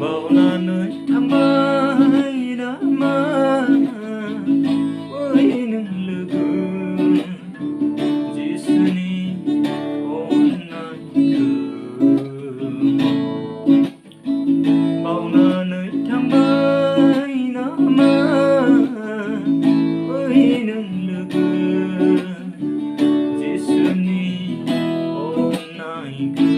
बावनानै थांबाय नामा बै नों लोगो जिसुनि अननायखौ बावनानै थांबाय नामा बै नों लोगो जिसुनि अननायखौ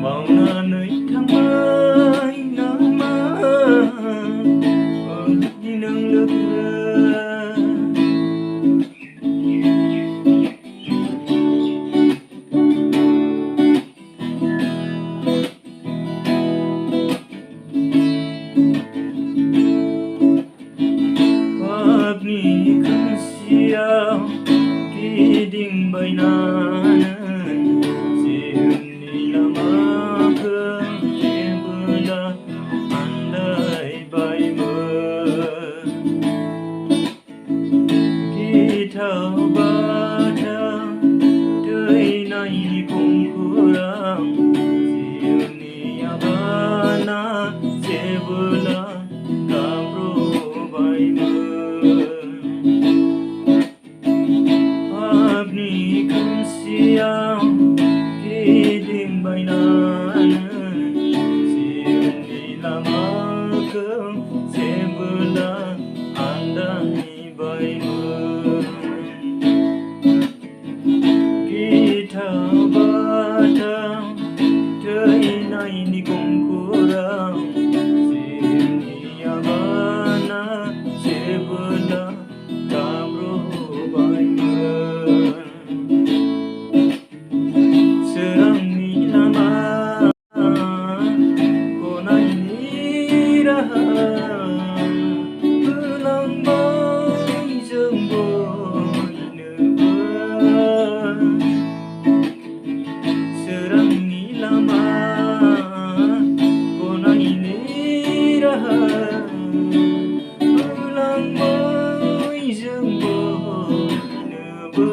बावनानै थांबाय नामा बै नों लोगो पापनि खोमसियाव गिदिंबायनानै गिथाव बाथाव थैनायनि खुंखुराव जिउनि आगाना जेबोला गाब्रबायमोन पापनि खोमसियाव गिदिंबायनानै जिउनि लामाखौ जेबोला आन्दायबायमोन गिथाव बाथाव थैनायनि खुंखुराव जिउनि आगाना जेबोला गाब्रबायमोन सोरांनि लामा गनायनि राहा होलांबाय जों बयनोबो सोरांनि लामा गनायनि राहा होलांबाय जों बयनोबो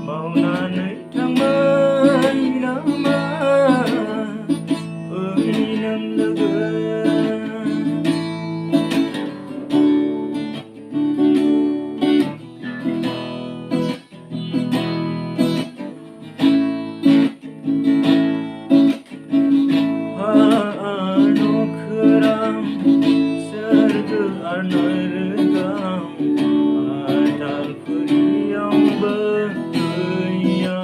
बावनानै थांबाय नामा बै नों लोगो नखराव सोरगो आरो नरगाव आथालफुरियावबो गैया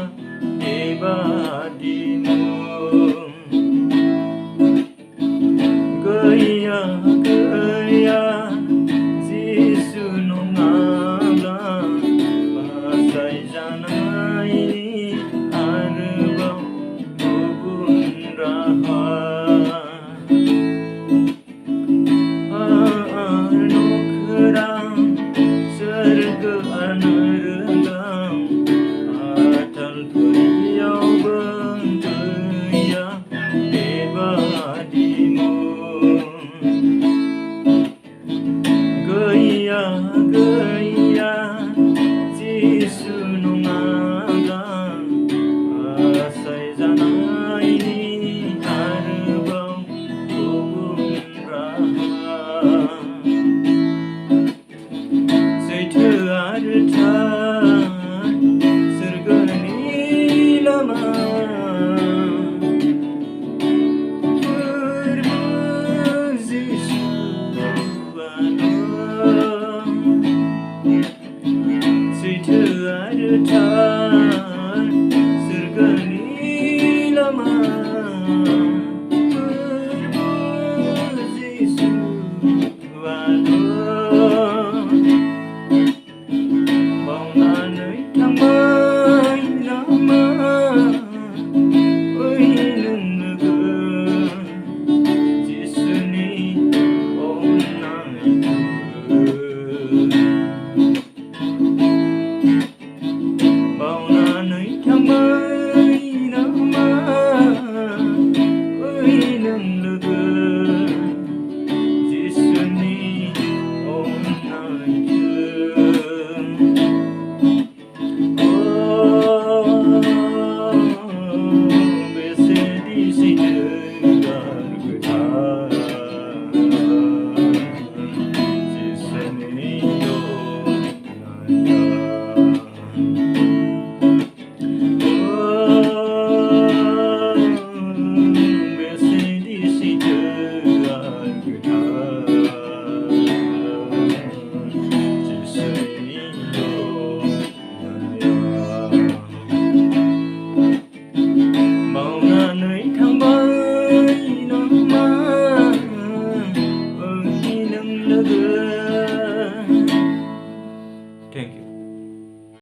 बेबादि गैया गैया जिसु नङाब्ला बासायजानायनि आरोबाव गुबुन राहा नखराव सोरगो आरो नरगाव आथालफुरियावबो गैया बेबादि गैया गैया जिसु नङाब्ला बासायजानायनि आरोबाव गुबुन राहा सैथो आरो